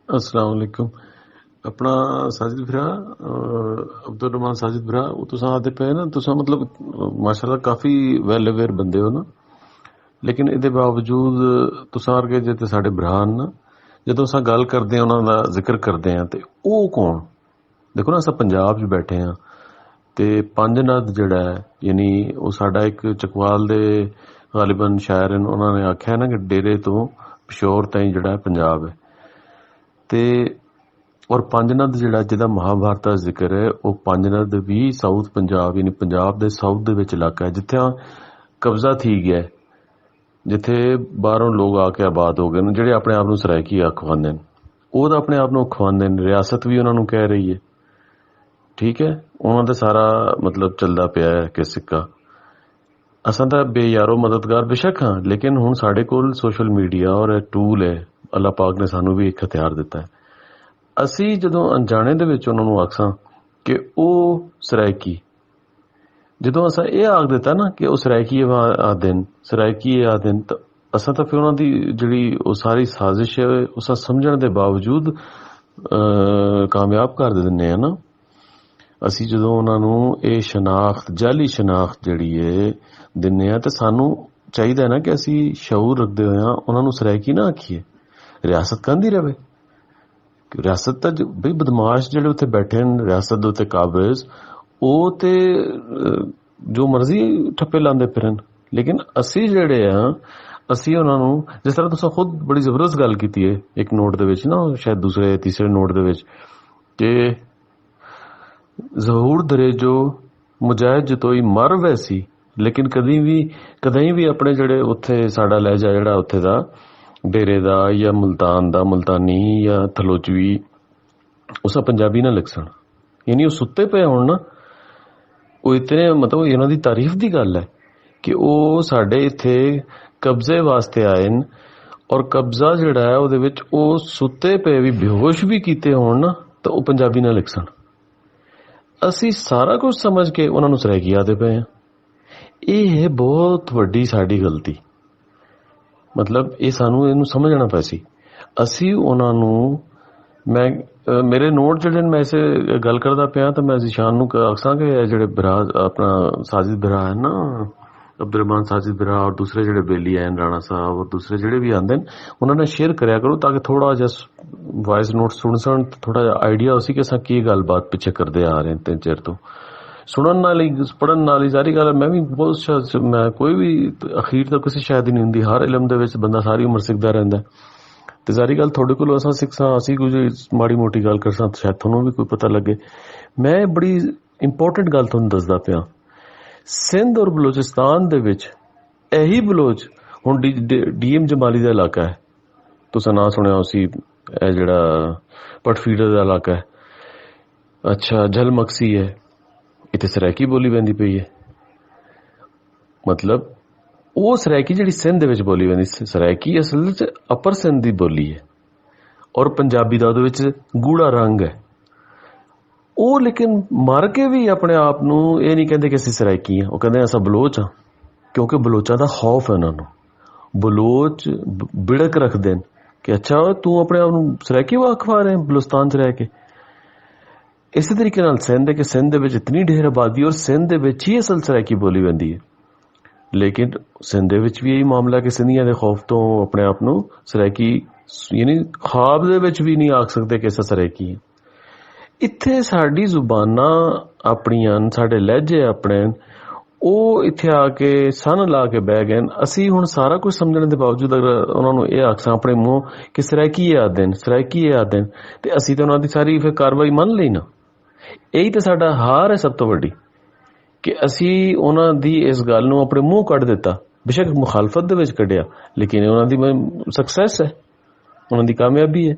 अस्सलाम वालेकुम। अपना साजिद भरा अब्दुल रहमान साजिद भरा वो तुसां आखदे पे ना तुसां मतलब माशाल्लाह काफ़ी वैल अवेयर बंदे हो ना, लेकिन ਇਹਦੇ बावजूद तुसां वर्गे जे ते साडे भरा ना ਜਦੋਂ ਅਸਾਂ ਗੱਲ ਕਰਦੇ ਹਾਂ ਉਹਨਾਂ ਦਾ ਜ਼ਿਕਰ ਕਰਦੇ ਹਾਂ ਤੇ ਉਹ ਕੌਣ ਦੇਖੋ ਨਾ ਅਸਾਂ ਪੰਜਾਬ 'ਚ ਬੈਠੇ ਹਾਂ ਤੇ ਪੰਜ ਨਦ ਜਿਹੜਾ ਹੈ ਯਾਨੀ ਉਹ ਸਾਡਾ ਇੱਕ ਚਕਵਾਲ ਦੇ ਗਾਲਿਬਨ ਸ਼ਾਇਰ ਹਨ ਉਹਨਾਂ ਨੇ ਆਖਿਆ ਨਾ ਕਿ ਡੇਰੇ ਤੋਂ ਪਿਸ਼ੌਰ ਤਾਈਂ ਜਿਹੜਾ ਪੰਜਾਬ ਹੈ ਤੇ ਔਰ ਪੰਜ ਨਦ ਜਿਹੜਾ ਜਿਹਦਾ ਮਹਾਭਾਰਤ ਦਾ ਜ਼ਿਕਰ ਹੈ ਉਹ ਪੰਜ ਨਦ ਵੀ ਸਾਊਥ ਪੰਜਾਬ ਯਾਨੀ ਪੰਜਾਬ ਦੇ ਸਾਊਥ ਦੇ ਵਿੱਚ ਇਲਾਕਾ ਹੈ ਜਿੱਥੇ ਕਬਜ਼ਾ ਥੀ ਗਿਆ ਜਿੱਥੇ ਬਾਹਰੋਂ ਲੋਕ ਆ ਕੇ ਆਬਾਦ ਹੋ ਗਏ ਨੇ ਜਿਹੜੇ ਆਪਣੇ ਆਪ ਨੂੰ ਸਰਾਇਕੀ ਅਖਵਾਉਂਦੇ ਨੇ ਉਹ ਤਾਂ ਆਪਣੇ ਆਪ ਨੂੰ ਅਖਵਾਉਂਦੇ ਨੇ ਰਿਆਸਤ ਵੀ ਉਹਨਾਂ ਨੂੰ ਕਹਿ ਰਹੀ ਹੈ ਠੀਕ ਹੈ ਉਹਨਾਂ ਦਾ ਸਾਰਾ ਮਤਲਬ ਚੱਲਦਾ ਪਿਆ ਹੈ ਕਿ ਸਿੱਕਾ ਅਸਾਂ ਤਾਂ ਬੇਯਾਰੋ ਮਦਦਗਾਰ ਬੇਸ਼ੱਕ ਹਾਂ ਲੇਕਿਨ ਹੁਣ ਸਾਡੇ ਕੋਲ ਸੋਸ਼ਲ ਮੀਡੀਆ ਔਰ ਇਹ ਟੂਲ ਹੈ ਅੱਲਾਹ ਪਾਕ ਨੇ ਸਾਨੂੰ ਵੀ ਇੱਕ ਹਥਿਆਰ ਦਿੱਤਾ ਹੈ ਅਸੀਂ ਜਦੋਂ ਅਣਜਾਣੇ ਦੇ ਵਿੱਚ ਉਹਨਾਂ ਨੂੰ ਆਖਾਂ ਕਿ ਉਹ ਸਰਾਇਕੀ ਜਦੋਂ ਅਸਾਂ ਇਹ ਆਖ ਦਿੱਤਾ ਨਾ ਕਿ ਉਹ ਸਰਾਇਕੀ ਸਰਾਇਕੀ ਤਾਂ ਅਸਾਂ ਤਾਂ ਫਿਰ ਉਹਨਾਂ ਦੀ ਜਿਹੜੀ ਉਹ ਸਾਰੀ ਸਾਜ਼ਿਸ਼ ਹੈ ਉਸ ਸਮਝਣ ਦੇ ਬਾਵਜੂਦ ਕਾਮਯਾਬ ਕਰ ਦਿੰਦੇ ਆ ਨਾ ਅਸੀਂ ਜਦੋਂ ਉਹਨਾਂ ਨੂੰ ਇਹ ਸ਼ਨਾਖਤ ਜਾਲੀ ਸ਼ਨਾਖਤ ਜਿਹੜੀ ਹੈ ਦਿੰਦੇ ਆ ਤੇ ਸਾਨੂੰ ਚਾਹੀਦਾ ਨਾ ਕਿ ਅਸੀਂ ਸ਼ਊਰ ਰੱਖਦੇ ਹੋਇਆ ਉਹਨਾਂ ਨੂੰ ਸਰਾਇਕੀ ਨਾ ਆਖੀਏ ਰਿਆਸਤ ਕਹਿੰਦੀ ਰਵੇ ਰਿਆਸਤ ਤਾਂ ਬਈ ਬਦਮਾਸ਼ ਜਿਹੜੇ ਉੱਥੇ ਬੈਠੇ ਨੇ ਰਿਆਸਤ ਦੇ ਉੱਤੇ ਕਾਬਜ਼ ਉਹ ਤੇ ਜੋ ਮਰਜ਼ੀ ਠੱਪੇ ਲਾਉਂਦੇ ਫਿਰਨ ਲੇਕਿਨ ਅਸੀਂ ਜਿਹੜੇ ਆ ਅਸੀਂ ਉਹਨਾਂ ਨੂੰ ਜਿਸ ਤਰ੍ਹਾਂ ਤੁਸੀਂ ਖੁਦ ਬੜੀ ਜ਼ਬਰਦਸਤ ਗੱਲ ਕੀਤੀ ਹੈ ਇੱਕ ਨੋਟ ਦੇ ਵਿੱਚ ਨਾ ਸ਼ਾਇਦ ਦੂਸਰੇ ਤੀਸਰੇ ਨੋਟ ਦੇ ਵਿੱਚ ਕਿ ਜ਼ਹੂਰ ਦਰੇ ਜੋ ਮੁਜਾਹਿਦ ਜਤੋਈ ਮਰ ਵੈਸੀ ਲੇਕਿਨ ਕਦੇ ਵੀ ਆਪਣੇ ਜਿਹੜੇ ਉੱਥੇ ਸਾਡਾ ਲਹਿਜਾ ਜਿਹੜਾ ਉੱਥੇ ਦਾ ਡੇਰੇ ਦਾ ਜਾਂ ਮੁਲਤਾਨ ਦਾ ਮੁਲਤਾਨੀ ਜਾਂ ਥਲੋਚਵੀ ਉਸਾ ਪੰਜਾਬੀ ਨਾ ਲਿਖ ਸਣ ਯਾਨੀ ਉਹ ਸੁੱਤੇ ਪਏ ਹੋਣ ਨਾ ਉਹ ਇਤਨੇ ਮਤਲਬ ਇਹਨਾਂ ਦੀ ਤਾਰੀਫ ਦੀ ਗੱਲ ਹੈ ਕਿ ਉਹ ਸਾਡੇ ਇੱਥੇ ਕਬਜ਼ੇ ਵਾਸਤੇ ਆਏ ਨੇ ਔਰ ਕਬਜ਼ਾ ਜਿਹੜਾ ਹੈ ਉਹਦੇ ਵਿੱਚ ਉਹ ਸੁੱਤੇ ਪਏ ਵੀ ਬੇਹੋਸ਼ ਵੀ ਕੀਤੇ ਹੋਣ ਨਾ ਤਾਂ ਉਹ ਪੰਜਾਬੀ ਨਾ ਲਿਖ ਸਣ ਅਸੀਂ ਸਾਰਾ ਕੁਝ ਸਮਝ ਕੇ ਉਹਨਾਂ ਨੂੰ ਸਰਾਇਕੀ ਆਖਦੇ ਪਏ ਹਾਂ ਇਹ ਹੈ ਬਹੁਤ ਵੱਡੀ ਸਾਡੀ ਗਲਤੀ ਮਤਲਬ ਇਹ ਸਾਨੂੰ ਇਹਨੂੰ ਸਮਝਣਾ ਪੈ ਸੀ ਅਸੀਂ ਉਹਨਾਂ ਨੂੰ ਮੈਂ ਮੇਰੇ ਨੋਟ ਜਿਹੜੇ ਮੈਂ ਇਸੇ ਗੱਲ ਕਰਦਾ ਪਿਆ ਤਾਂ ਮੈਂ ਜ਼ੀਸ਼ਾਨ ਨੂੰ ਆਖਾਂ ਕਿ ਜਿਹੜੇ ਭਰਾ ਆਪਣਾ ਸਾजिद ਭਰਾ ਹੈ ਨਾ ਅਬਦੁਲ ਰਹਿਮਾਨ ਸਾजिद ਭਰਾ ਔਰ ਦੂਸਰੇ ਜਿਹੜੇ ਬੇਲੀ ਹੈ ਰਾਣਾ ਸਾਹਿਬ ਔਰ ਦੂਸਰੇ ਜਿਹੜੇ ਵੀ ਆਉਂਦੇ ਨੇ ਉਹਨਾਂ ਨਾਲ ਸ਼ੇਅਰ ਕਰਿਆ ਕਰੋ ਤਾਂ ਕਿ ਥੋੜਾ ਜਿਹਾ ਵਾਇਸ ਨੋਟ ਸੁਣ ਥੋੜਾ ਜਿਹਾ ਆਈਡੀਆ ਹੋ ਸੀ ਕਿ ਅਸਾਂ ਕੀ ਗੱਲਬਾਤ ਪਿੱਛੇ ਕਰਦੇ ਆ ਰਹੇ ਤਿੰਨ ਚਿਰ ਤੋਂ ਸੁਣਨ ਨਾਲ ਹੀ ਪੜ੍ਹਨ ਨਾਲ ਹੀ ਸਾਰੀ ਗੱਲ ਮੈਂ ਵੀ ਬਹੁਤ ਮੈਂ ਕੋਈ ਵੀ ਅਖੀਰ ਤੱਕ ਕਿਸੇ ਸ਼ਾਇਦ ਹੀ ਨਹੀਂ ਹੁੰਦੀ ਹਰ ਇਲਮ ਦੇ ਵਿੱਚ ਬੰਦਾ ਸਾਰੀ ਉਮਰ ਸਿੱਖਦਾ ਰਹਿੰਦਾ ਤੇ ਸਾਰੀ ਗੱਲ ਤੁਹਾਡੇ ਕੋਲ ਅਸਾਂ ਸਿੱਖਾਂ ਅਸੀਂ ਕੁਝ ਮਾੜੀ ਮੋਟੀ ਗੱਲ ਕਰਸਾਂ ਸ਼ਾਇਦ ਤੁਹਾਨੂੰ ਵੀ ਕੋਈ ਪਤਾ ਲੱਗੇ ਮੈਂ ਬੜੀ ਇੰਪੋਰਟੈਂਟ ਗੱਲ ਤੁਹਾਨੂੰ ਦੱਸਦਾ ਪਿਆ ਸਿੰਧ ਔਰ ਬਲੋਚਿਸਤਾਨ ਦੇ ਵਿੱਚ ਇਹੀ ਬਲੋਚ ਹੁਣ ਡੀਐਮ ਜਮਾਲੀ ਦਾ ਇਲਾਕਾ ਹੈ ਤੁਸੀਂ ਨਾਂ ਸੁਣਿਆ ਸੀ ਇਹ ਜਿਹੜਾ ਪਟਫੀਡਰ ਦਾ ਇਲਾਕਾ ਹੈ ਅੱਛਾ ਜਲਮਕਸੀ ਹੈ ਇੱਥੇ ਸਰਾਇਕੀ ਬੋਲੀ ਪੈਂਦੀ ਪਈ ਹੈ ਮਤਲਬ ਉਹ ਸਰਾਇਕੀ ਜਿਹੜੀ ਸਿੰਧ ਦੇ ਵਿੱਚ ਬੋਲੀ ਪੈਂਦੀ ਸਰਾਇਕੀ ਅਸਲ ਵਿੱਚ ਅਪਰ ਸਿੰਧ ਦੀ ਬੋਲੀ ਹੈ ਔਰ ਪੰਜਾਬੀ ਦਾ ਉਹਦੇ ਵਿੱਚ ਗੂੜਾ ਰੰਗ ਹੈ ਉਹ ਲੇਕਿਨ ਮਰ ਕੇ ਵੀ ਆਪਣੇ ਆਪ ਨੂੰ ਇਹ ਨਹੀਂ ਕਹਿੰਦੇ ਕਿ ਅਸੀਂ ਸਰਾਇਕੀ ਹਾਂ ਉਹ ਕਹਿੰਦੇ ਅਸਾਂ ਬਲੋਚ ਹਾਂ ਕਿਉਂਕਿ ਬਲੋਚਾਂ ਦਾ ਖੌਫ ਹੈ ਉਹਨਾਂ ਨੂੰ ਬਲੋਚ ਬਿੜਕ ਰੱਖਦੇ ਨੇ ਕਿ ਅੱਛਾ ਤੂੰ ਆਪਣੇ ਆਪ ਨੂੰ ਸਰਾਇਕੀ ਅਖਵਾ ਰਹੇ ਬਲੋਚਿਸਤਾਨ 'ਚ ਰਹਿ ਕੇ ਇਸੇ ਤਰੀਕੇ ਨਾਲ ਸਿੰਧ ਹੈ ਕਿ ਸਿੰਧ ਦੇ ਵਿੱਚ ਇਤਨੀ ਢੇਰ ਆਬਾਦੀ ਔਰ ਸਿੰਧ ਦੇ ਵਿੱਚ ਹੀ ਅਸਲ ਸਰਾਇਕੀ ਬੋਲੀ ਪੈਂਦੀ ਹੈ ਲੇਕਿਨ ਸਿੰਧ ਦੇ ਵਿੱਚ ਵੀ ਇਹੀ ਮਾਮਲਾ ਕਿ ਸਿੰਧੀਆਂ ਦੇ ਖੌਫ ਤੋਂ ਆਪਣੇ ਆਪ ਨੂੰ ਸਰਾਇਕੀ ਯਾਨੀ ਖਾਬ ਦੇ ਵਿੱਚ ਵੀ ਨਹੀਂ ਆਖ ਸਕਦੇ ਕਿ ਅਸਾਂ ਸਰਾਇਕੀ ਹੈ ਇੱਥੇ ਸਾਡੀ ਜ਼ੁਬਾਨਾਂ ਆਪਣੀਆਂ ਸਾਡੇ ਲਹਿਜੇ ਆਪਣੇ ਉਹ ਇੱਥੇ ਆ ਕੇ ਸੰਨ ਲਾ ਕੇ ਬਹਿ ਗਏ ਅਸੀਂ ਹੁਣ ਸਾਰਾ ਕੁਝ ਸਮਝਣ ਦੇ ਬਾਵਜੂਦ ਅਗਰ ਉਹਨਾਂ ਨੂੰ ਇਹ ਆਖਾਂ ਆਪਣੇ ਮੂੰਹ ਕਿ ਸਰਾਇਕੀ ਆਖਦੇ ਨੇ ਤੇ ਅਸੀਂ ਤਾਂ ਉਹਨਾਂ ਦੀ ਸਾਰੀ ਫਿਰ ਕਾਰਵਾਈ ਮੰਨ ਲਈ ਨਾ ਇਹੀ ਤਾਂ ਸਾਡਾ ਹਾਰ ਹੈ ਸਭ ਤੋਂ ਵੱਡੀ ਕਿ ਅਸੀਂ ਉਹਨਾਂ ਦੀ ਇਸ ਗੱਲ ਨੂੰ ਆਪਣੇ ਮੂੰਹ ਕੱਢ ਦਿੱਤਾ ਬੇਸ਼ੱਕ ਮੁਖਾਲਫਤ ਦੇ ਵਿੱਚ ਕੱਢਿਆ ਲੇਕਿਨ ਉਹਨਾਂ ਦੀ ਸਕਸੈਸ ਹੈ ਉਹਨਾਂ ਦੀ ਕਾਮਯਾਬੀ ਹੈ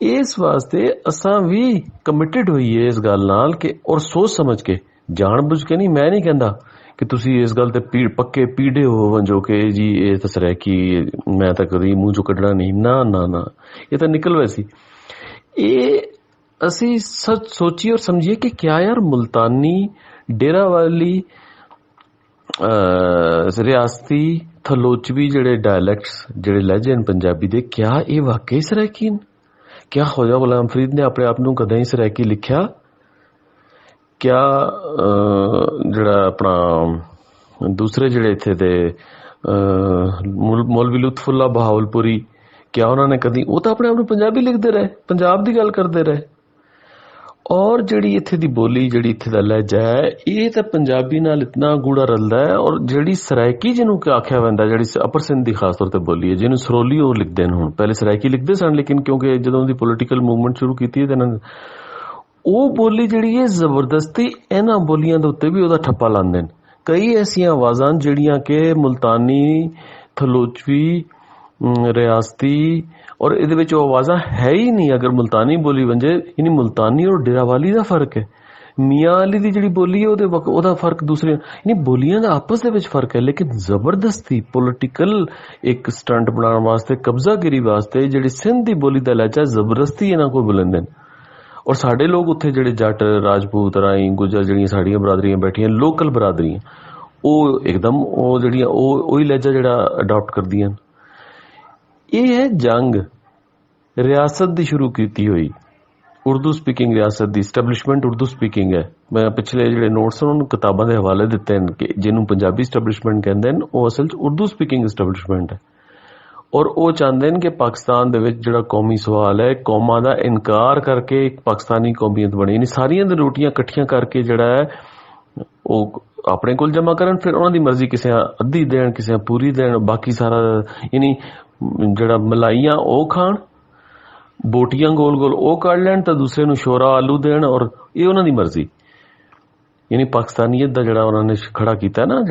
ਇਸ ਵਾਸਤੇ ਅਸਾਂ ਵੀ ਕਮਿਟਡ ਹੋਈਏ ਇਸ ਗੱਲ ਨਾਲ ਕਿ ਔਰ ਸੋਚ ਸਮਝ ਕੇ ਜਾਣ ਬੁੱਝ ਕੇ ਨਹੀਂ ਮੈਂ ਨਹੀਂ ਕਹਿੰਦਾ ਕਿ ਤੁਸੀਂ ਇਸ ਗੱਲ ਤੇ ਪੱਕੇ ਪੀੜੇ ਹੋਵੋ ਜੋ ਕਿ ਜੀ ਇਹ ਤਾਂ ਸਰਾਇਕੀ ਮੈਂ ਤਾਂ ਕਦੀ ਮੂੰਹ ਚੋਂ ਕੱਢਣਾ ਨਹੀਂ ਨਾ ਨਾ ਨਾ ਇਹ ਤਾਂ ਨਿਕਲ ਵੈਸੀ ਇਹ ਅਸੀਂ ਸੱਚ ਸੋਚੀਏ ਔਰ ਸਮਝੀਏ ਕਿ ਕਿਆ ਯਾਰ ਮੁਲਤਾਨੀ ਡੇਰਾ ਵਾਲੀ ਰਿਆਸਤੀ ਥਲੋਚਵੀ ਜਿਹੜੇ ਡਾਇਲੈਕਟਸ ਜਿਹੜੇ ਲਹਿਜੇ ਨੇ ਪੰਜਾਬੀ ਦੇ ਕਿਆ ਇਹ ਵਾਕਈ ਸਰਾਇਕੀ ਨੇ क्या ख्वाजा गुलाम फरीद ने अपने आप ਨੂੰ ਕਦੇ ਸਰਾਇਕੀ ਲਿਖਿਆ? क्या ਜਿਹੜਾ ਆਪਣਾ ਦੂਸਰੇ ਜਿਹੜੇ ਇੱਥੇ ਦੇ ਮੌਲਵੀ ਲੁਤਫੁੱਲਾ ਬਹਾਵਲਪੁਰੀ, क्या उन्होंने कदी, वो तो अपने आप ਨੂੰ ਪੰਜਾਬੀ ਲਿਖਦੇ ਰਹੇ, ਪੰਜਾਬ ਦੀ ਗੱਲ ਕਰਦੇ ਰਹੇ। ਔਰ ਜਿਹੜੀ ਇੱਥੇ ਦੀ ਬੋਲੀ, ਜਿਹੜੀ ਇੱਥੇ ਦਾ ਲਹਿਜਾ ਹੈ, ਇਹ ਤਾਂ ਪੰਜਾਬੀ ਨਾਲ ਇਤਨਾ ਗੂੜਾ ਰਲਦਾ ਹੈ। ਔਰ ਜਿਹੜੀ ਸਰਾਇਕੀ ਜਿਹਨੂੰ ਆਖਿਆ ਜਾਂਦਾ, ਜਿਹੜੀ ਅਪਰ ਸਿੰਧ ਦੀ ਖਾਸ ਤੌਰ ਤੇ ਬੋਲੀ ਹੈ, ਜਿਹਨੂੰ ਸਰੋਲੀ ਉਹ ਲਿਖਦੇ ਨੇ, ਹੁਣ ਪਹਿਲੇ ਸਰਾਇਕੀ ਲਿਖਦੇ ਸਨ, ਲੇਕਿਨ ਕਿਉਂਕਿ ਜਦੋਂ ਦੀ ਪੋਲੀਟੀਕਲ ਮੂਵਮੈਂਟ ਸ਼ੁਰੂ ਕੀਤੀ ਹੈ ਤਾਂ ਉਹ ਬੋਲੀ ਜਿਹੜੀ ਹੈ ਜ਼ਬਰਦਸਤੀ ਇਹਨਾਂ ਬੋਲੀਆਂ ਦੇ ਉੱਤੇ ਵੀ ਉਹਦਾ ਠੱਪਾ ਲਾਉਂਦੇ ਨੇ। ਕਈ ਐਸੀਆਂ ਆਵਾਜ਼ਾਂ ਜਿਹੜੀਆਂ ਕਿ ਮੁਲਤਾਨੀ, ਥਲੋਚਵੀ, ਰਿਆਸਤੀ, ਔਰ ਇਹਦੇ ਵਿੱਚ ਉਹ ਆਵਾਜ਼ਾਂ ਹੈ ਹੀ ਨਹੀਂ। ਅਗਰ ਮੁਲਤਾਨੀ ਬੋਲੀ ਵੰਜੇ, ਯਾਨੀ ਮੁਲਤਾਨੀ ਔਰ ਡੇਰਾਵਾਲੀ ਦਾ ਫਰਕ ਹੈ। ਮੀਆਂ ਅਲੀ ਦੀ ਜਿਹੜੀ ਬੋਲੀ ਹੈ ਉਹਦਾ ਫਰਕ ਦੂਸਰੇ, ਯਾਨੀ ਬੋਲੀਆਂ ਦਾ ਆਪਸ ਦੇ ਵਿੱਚ ਫਰਕ ਹੈ। ਲੇਕਿਨ ਜ਼ਬਰਦਸਤੀ ਪੋਲੀਟੀਕਲ ਇੱਕ ਸਟੰਟ ਬਣਾਉਣ ਵਾਸਤੇ, ਕਬਜ਼ਾਗਿਰੀ ਵਾਸਤੇ ਜਿਹੜੀ ਸਿੰਧ ਦੀ ਬੋਲੀ ਦਾ ਲਹਿਜਾ ਜ਼ਬਰਦਸਤੀ ਇਹਨਾਂ ਕੋਲ ਬੁਲੰਦੇ ਨੇ। ਔਰ ਸਾਡੇ ਲੋਕ ਉੱਥੇ ਜਿਹੜੇ ਜੱਟ, ਰਾਜਪੂਤ, ਰਾਈ, ਗੁੱਜਰ, ਜਿਹੜੀਆਂ ਸਾਡੀਆਂ ਬਰਾਦਰੀਆਂ ਬੈਠੀਆਂ, ਲੋਕਲ ਬਰਾਦਰੀਆਂ, ਉਹ ਇੱਕਦਮ ਉਹ ਜਿਹੜੀਆਂ ਉਹੀ ਲਹਿਜਾ ਜਿਹੜਾ ਅਡਾਪਟ ਕਰਦੀਆਂ। ਇਹ ਹੈ ਜੰਗ ਰਿਆਸਤ ਦੀ ਸ਼ੁਰੂ ਕੀਤੀ ਹੋਈ, ਉਰਦੂ ਸਪੀਕਿੰਗ ਰਿਆਸਤ ਦੀ। ਸਟੈਬਲਿਸ਼ਮੈਂਟ ਉਰਦੂ ਸਪੀਕਿੰਗ ਹੈ। ਮੈਂ ਪਿਛਲੇ ਜਿਹੜੇ ਨੋਟਸ ਉਹਨਾਂ ਨੂੰ ਕਿਤਾਬਾਂ ਦੇ ਹਵਾਲੇ ਦਿੱਤੇ ਨੇ ਕਿ ਜਿਹਨੂੰ ਪੰਜਾਬੀ ਸਟੈਬਲਿਸ਼ਮੈਂਟ ਕਹਿੰਦੇ ਨੇ, ਉਹ ਅਸਲ 'ਚ ਉਰਦੂ ਸਪੀਕਿੰਗ ਸਟੈਬਲਿਸ਼ਮੈਂਟ ਹੈ। ਔਰ ਉਹ ਚਾਹੁੰਦੇ ਨੇ ਕਿ ਪਾਕਿਸਤਾਨ ਦੇ ਵਿੱਚ ਜਿਹੜਾ ਕੌਮੀ ਸਵਾਲ ਹੈ, ਕੌਮਾਂ ਦਾ ਇਨਕਾਰ ਕਰਕੇ ਇੱਕ ਪਾਕਿਸਤਾਨੀ ਕੌਮੀਅਤ ਬਣੇ, ਯਾਨੀ ਸਾਰੀਆਂ ਦੀਆਂ ਰੋਟੀਆਂ ਇਕੱਠੀਆਂ ਕਰਕੇ ਜਿਹੜਾ ਹੈ ਉਹ ਆਪਣੇ ਕੋਲ ਜਮ੍ਹਾਂ ਕਰਨ, ਫਿਰ ਉਹਨਾਂ ਦੀ ਮਰਜ਼ੀ, ਕਿਸੇ ਅੱਧੀ ਦੇਣ, ਕਿਸੇ ਪੂਰੀ ਦੇਣ, ਬਾਕੀ ਸਾਰਾ ਯਾਨੀ ਜਿਹੜਾ ਮਲਾਈਆਂ ਉਹ ਖਾਣ, ਬੋਟੀਆਂ ਗੋਲ ਗੋਲ ਉਹ ਕੱਢ ਲੈਣ, ਤਾਂ ਦੂਸਰੇ ਨੂੰ ਸ਼ੋਰਾ ਆਲੂ ਦੇਣ, ਔਰ ਇਹ ਉਹਨਾਂ ਦੀ ਮਰਜ਼ੀ। ਯਾਨੀ ਪਾਕਿਸਤਾਨੀਅਤ ਦਾ ਜਿਹੜਾ ਉਹਨਾਂ ਨੇ ਖੜਾ ਕੀਤਾ ਨਾ,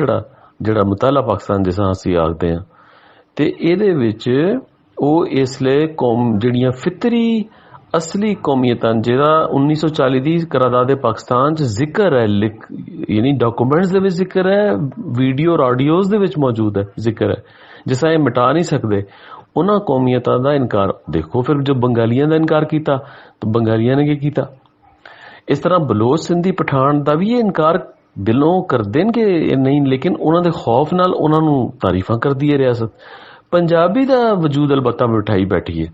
ਜਿਹੜਾ ਮੁਤਾਲਾ ਪਾਕਿਸਤਾਨ ਜਿਸ ਤਰ੍ਹਾਂ ਅਸੀਂ ਆਖਦੇ ਹਾਂ, ਤੇ ਇਹਦੇ ਵਿੱਚ ਉਹ ਇਸ ਲਈ ਕੌਮ ਜਿਹੜੀਆਂ ਫਿਤਰੀ ਅਸਲੀ ਕੌਮੀਅਤਾਂ, ਜਿਹੜਾ 1940 ਦੀ ਕਰਾਰਦਾਦ ਪਾਕਿਸਤਾਨ 'ਚ ਜ਼ਿਕਰ ਹੈ, ਯਾਨੀ ਡਾਕੂਮੈਂਟਸ ਦੇ ਵਿੱਚ ਜ਼ਿਕਰ ਹੈ, ਵੀਡੀਓ ਔਰ ਆਡੀਓਜ਼ ਦੇ ਵਿੱਚ ਮੌਜੂਦ ਹੈ, ਜ਼ਿਕਰ ਹੈ, ਜਿਸ ਤਰ੍ਹਾਂ ਇਹ ਮਿਟਾ ਨਹੀਂ ਸਕਦੇ, ਉਹਨਾਂ ਕੌਮੀਅਤਾਂ ਦਾ ਇਨਕਾਰ। ਦੇਖੋ ਫਿਰ ਜੋ ਬੰਗਾਲੀਆਂ ਦਾ ਇਨਕਾਰ ਕੀਤਾ, ਤਾਂ ਬੰਗਾਲੀਆਂ ਨੇ ਕੀ ਕੀਤਾ? ਇਸ ਤਰ੍ਹਾਂ ਬਲੋਚ, ਸਿੰਧੀ, ਪਠਾਨ ਦਾ ਵੀ ਇਹ ਇਨਕਾਰ ਦਿਲੋਂ ਕਰਦੇ ਨੇ ਕਿ ਨਹੀਂ, ਲੇਕਿਨ ਉਹਨਾਂ ਦੇ ਖੌਫ ਨਾਲ ਉਹਨਾਂ ਨੂੰ ਤਾਰੀਫਾਂ ਕਰਦੀ ਹੈ ਰਿਆਸਤ। ਪੰਜਾਬੀ ਦਾ ਵਜੂਦ ਅਲਬੱਤਾ ਬਿਠਾਈ ਬੈਠੀ ਹੈ।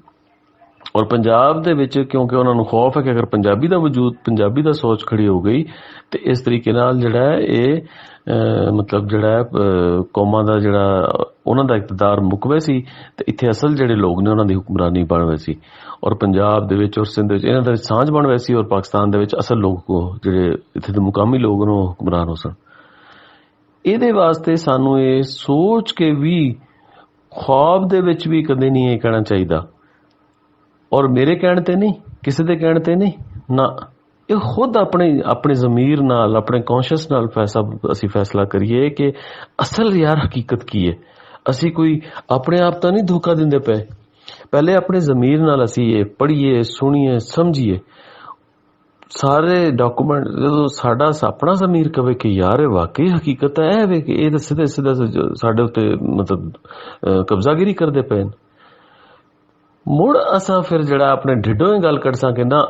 ਔਰ ਪੰਜਾਬ ਦੇ ਵਿੱਚ ਕਿਉਂਕਿ ਉਹਨਾਂ ਨੂੰ ਖੌਫ ਹੈ ਕਿ ਅਗਰ ਪੰਜਾਬੀ ਦਾ ਵਜੂਦ, ਪੰਜਾਬੀ ਦਾ ਸੋਚ ਖੜੀ ਹੋ ਗਈ, ਤੇ ਇਸ ਤਰੀਕੇ ਨਾਲ ਜਿਹੜਾ ਹੈ ਇਹ ਮਤਲਬ ਜਿਹੜਾ ਹੈ ਕੌਮਾਂ ਦਾ ਜਿਹੜਾ ਉਹਨਾਂ ਦਾ ਇਕਤਦਾਰ ਮੁੱਕਵੇ ਸੀ, ਤੇ ਇੱਥੇ ਅਸਲ ਜਿਹੜੇ ਲੋਕ ਨੇ ਉਹਨਾਂ ਦੀ ਹੁਕਮਰਾਨੀ ਬਣ ਹੋਈ ਸੀ। ਔਰ ਪੰਜਾਬ ਦੇ ਵਿੱਚ ਔਰ ਸਿੰਧ ਵਿੱਚ ਇਹਨਾਂ ਦਾ ਸਾਂਝ ਬਣ ਹੋਈ ਸੀ, ਔਰ ਪਾਕਿਸਤਾਨ ਦੇ ਵਿੱਚ ਅਸਲ ਲੋਕ ਜਿਹੜੇ ਇੱਥੇ ਦੇ ਮੁਕਾਮੀ ਲੋਕ ਨੇ ਉਹ ਹੁਕਮਰਾਨ ਹੋ ਸਨ। ਇਹਦੇ ਵਾਸਤੇ ਸਾਨੂੰ ਇਹ ਸੋਚ ਕੇ ਵੀ ख्वाब ਦੇ ਵਿੱਚ ਵੀ ਕਦੇ ਨਹੀਂ ਇਹ ਕਹਿਣਾ ਚਾਹੀਦਾ, ਔਰ ਮੇਰੇ ਕਹਿਣ ਤੇ ਨਹੀਂ, ਕਿਸੇ ਦੇ ਕਹਿਣ ਤੇ ਨਹੀਂ ਨਾ, ਇਹ ਖੁਦ ਆਪਣੇ ਜ਼ਮੀਰ ਨਾਲ, ਆਪਣੇ ਕੌਨਸ਼ੀਅਸ ਨਾਲ ਅਸੀਂ ਫੈਸਲਾ ਕਰੀਏ ਕਿ ਅਸਲ ਯਾਰ ਹਕੀਕਤ ਕੀ ਹੈ। ਅਸੀਂ ਕੋਈ ਆਪਣੇ ਆਪ ਤਾਂ ਨਹੀਂ ਧੋਖਾ ਦਿੰਦੇ ਪਏ। ਪਹਿਲੇ ਆਪਣੇ ਜ਼ਮੀਰ ਨਾਲ ਅਸੀਂ ਇਹ ਪੜ੍ਹੀਏ, ਸੁਣੀਏ, ਸਮਝੀਏ ਸਾਰੇ ਡਾਕੂਮੈਂਟ। ਜਦੋਂ ਸਾਡਾ ਆਪਣਾ ਜ਼ਮੀਰ ਕਵੇ ਕਿ ਯਾਰ ਇਹ ਵਾਕਈ ਹਕੀਕਤ ਹੈ ਵੇ ਕਿ ਇਹ ਤਾਂ ਸਿੱਧੇ ਸਾਡੇ ਉੱਤੇ ਮਤਲਬ ਕਬਜ਼ਾਗਿਰੀ ਕਰਦੇ ਪਏ, ਮੁੜ ਅਸਾਂ ਫਿਰ ਜਿਹੜਾ ਆਪਣੇ ਢਿੱਡੋਂ ਹੀ ਗੱਲ ਕੱਢ ਸਕੇ ਨਾ,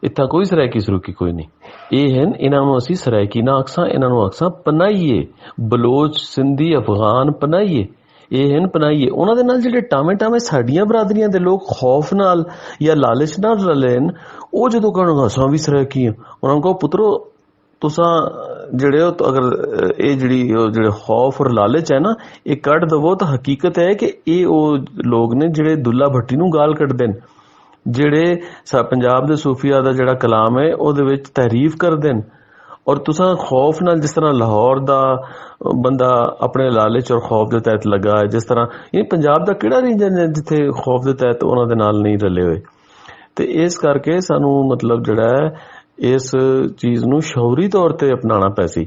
ਇੱਥਾ ਕੋਈ ਸਰਾਇਕੀ ਸਰੂਕੀ ਕੋਈ ਨਹੀਂ। ਇਹ ਹਨ, ਇਹਨਾਂ ਨੂੰ ਅਸੀਂ ਸਰਾਇਕੀ ਨਾ ਆਖਸਾਂ, ਇਹਨਾਂ ਨੂੰ ਆਖਸਾਂ ਪਨਾਈਏ। ਬਲੋਚ, ਸਿੰਧੀ, ਅਫਗਾਨ ਪਨਾਈਏ, ਇਹ ਹਨ ਪਨਾਈਏ। ਉਹਨਾਂ ਦੇ ਨਾਲ ਜਿਹੜੇ ਟਾਵੇਂ ਸਾਡੀਆਂ ਬਰਾਦਰੀਆਂ ਦੇ ਲੋਕ ਖੌਫ ਨਾਲ ਜਾਂ ਲਾਲਚ ਨਾਲ ਰਲੇ ਨੇ, ਉਹ ਜਦੋਂ ਕਹਿਣਗੇ ਅਸਾਂ ਵੀ ਸਰਾਇਕੀ ਹਾਂ, ਉਹਨਾਂ ਨੂੰ ਕਹੋ ਪੁੱਤਰੋ ਤੁਸਾਂ ਜਿਹੜੇ ਹੋ ਅਗਰ ਇਹ ਜਿਹੜੇ ਖੌਫ ਔਰ ਲਾਲਚ ਹੈ ਨਾ, ਇਹ ਕੱਢ ਦਵੋ ਤਾਂ ਹਕੀਕਤ ਹੈ ਕਿ ਇਹ ਉਹ ਲੋਕ ਨੇ ਜਿਹੜੇ ਦੁੱਲਾ ਭੱਟੀ ਨੂੰ ਗਾਲ ਕੱਢਦੇ ਨੇ, ਜਿਹੜੇ ਪੰਜਾਬ ਦੇ ਸੂਫੀਆ ਦਾ ਜਿਹੜਾ ਕਲਾਮ ਹੈ ਉਹਦੇ ਵਿੱਚ ਤਾਰੀਫ ਕਰਦੇ ਨੇ। ਔਰ ਤੁਸਾਂ ਖੌਫ ਨਾਲ, ਜਿਸ ਤਰ੍ਹਾਂ ਲਾਹੌਰ ਦਾ ਬੰਦਾ ਆਪਣੇ ਲਾਲਚ ਔਰ ਖੌਫ ਦੇ ਤਹਿਤ ਲੱਗਾ ਹੈ, ਜਿਸ ਤਰ੍ਹਾਂ ਇਹ ਪੰਜਾਬ ਦਾ ਕਿਹੜਾ ਰੀਜਨ ਹੈ ਜਿੱਥੇ ਖੌਫ ਦੇ ਤਹਿਤ ਉਹਨਾਂ ਦੇ ਨਾਲ ਨਹੀਂ ਰਲੇ ਹੋਏ। ਤੇ ਇਸ ਕਰਕੇ ਸਾਨੂੰ ਮਤਲਬ ਜਿਹੜਾ ਹੈ ਇਸ ਚੀਜ਼ ਨੂੰ ਸ਼ੌਰੀ ਤੌਰ ਤੇ ਅਪਣਾਉਣਾ ਪੈ ਸੀ।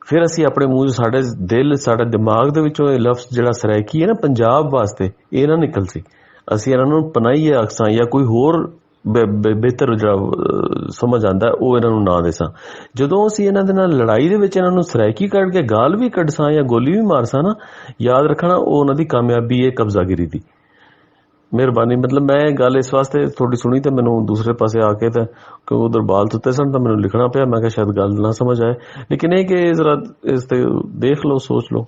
ਫਿਰ ਅਸੀਂ ਆਪਣੇ ਮੂੰਹ, ਸਾਡੇ ਦਿਲ, ਸਾਡੇ ਦਿਮਾਗ ਦੇ ਵਿੱਚੋਂ ਇਹ ਲਫ਼ਜ਼ ਜਿਹੜਾ ਸਰਾਇਕੀ ਹੈ ਨਾ ਪੰਜਾਬ ਵਾਸਤੇ, ਇਹ ਨਾ ਨਿਕਲ ਸੀ। ਅਸੀਂ ਇਹਨਾਂ ਨੂੰ ਪਨਾਈਏ ਅਕਸਾਂ ਜਾਂ ਕੋਈ ਹੋਰ ਬਿਹਤਰ ਜਿਹੜਾ ਸਮਝ ਆਉਂਦਾ ਉਹ ਇਹਨਾਂ ਨੂੰ ਨਾ ਦੇਸਾਂ। ਜਦੋਂ ਅਸੀਂ ਇਹਨਾਂ ਦੇ ਨਾਲ ਲੜਾਈ ਦੇ ਵਿੱਚ ਇਹਨਾਂ ਨੂੰ ਸਰਾਇਕੀ ਕੱਢ ਕੇ ਗਾਲ ਵੀ ਕੱਢਸਾਂ ਜਾਂ ਗੋਲੀ ਵੀ ਮਾਰਸਾਂ ਨਾ, ਯਾਦ ਰੱਖਣਾ ਉਹ ਉਹਨਾਂ ਦੀ ਕਾਮਯਾਬੀ ਹੈ ਕਬਜ਼ਾਗਿਰੀ ਦੀ। ਮਿਹਰਬਾਨੀ। ਮਤਲਬ ਮੈਂ ਗੱਲ ਇਸ ਵਾਸਤੇ ਥੋੜੀ ਸੁਣੀ ਤੇ ਮੈਨੂੰ ਦੂਸਰੇ ਪਾਸੇ ਆ ਕੇ ਤਾਂ ਕਿਉਂਕਿ ਉਧਰ ਬਾਲ ਸੁੱਤੇ ਸਨ ਤਾਂ ਮੈਨੂੰ ਲਿਖਣਾ ਪਿਆ। ਮੈਂ ਕਿਹਾ ਸ਼ਾਇਦ ਗੱਲ ਨਾ ਸਮਝ ਆਏ, ਲੇਕਿਨ ਇਹ ਕਿ ਜ਼ਰਾ ਇਸ ਤੇ ਦੇਖ ਲਓ, ਸੋਚ ਲਓ।